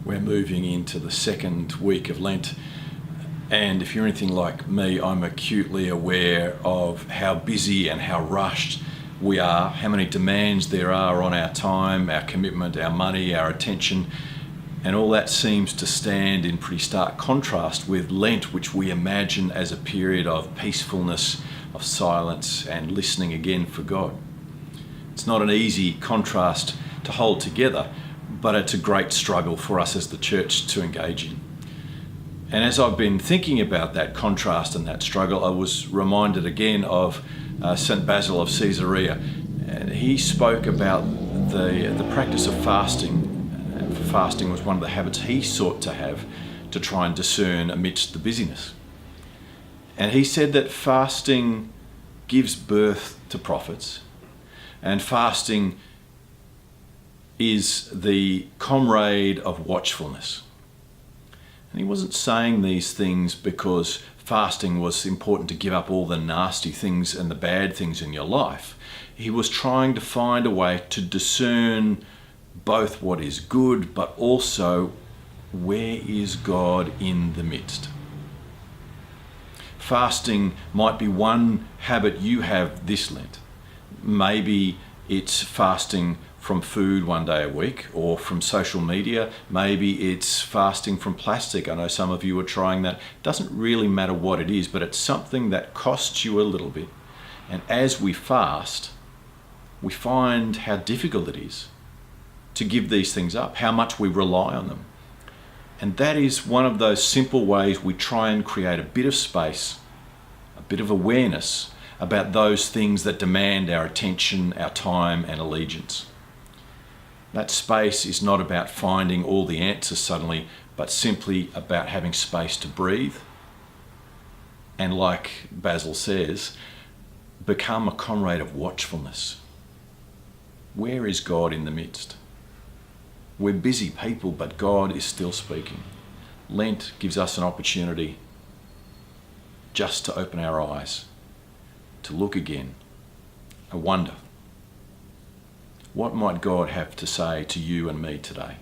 We're moving into the second week of Lent, and if you're anything like me, I'm acutely aware of how busy and how rushed we are, how many demands there are on our time, our commitment, our money, our attention, and all that seems to stand in pretty stark contrast with Lent, which we imagine as a period of peacefulness, of silence, and listening again for God. It's not an easy contrast to hold together, but it's a great struggle for us as the church to engage in. And as I've been thinking about that contrast and that struggle, I was reminded again of St. Basil of Caesarea. And he spoke about the practice of fasting. Fasting was one of the habits he sought to have to try and discern amidst the busyness. And he said that fasting gives birth to prophets, and fasting is the comrade of watchfulness. And he wasn't saying these things because fasting was important to give up all the nasty things and the bad things in your life. He was trying to find a way to discern both what is good, but also where is God in the midst. Fasting might be one habit you have this Lent. Maybe it's fasting from food one day a week, or from social media. Maybe it's fasting from plastic. I know some of you are trying that. It doesn't really matter what it is, but it's something that costs you a little bit. And as we fast, we find how difficult it is to give these things up, how much we rely on them. And that is one of those simple ways we try and create a bit of space, a bit of awareness about those things that demand our attention, our time, and allegiance. That space is not about finding all the answers suddenly, but simply about having space to breathe. And like Basil says, become a comrade of watchfulness. Where is God in the midst? We're busy people, but God is still speaking. Lent gives us an opportunity just to open our eyes, to look again, and wonder, what might God have to say to you and me today?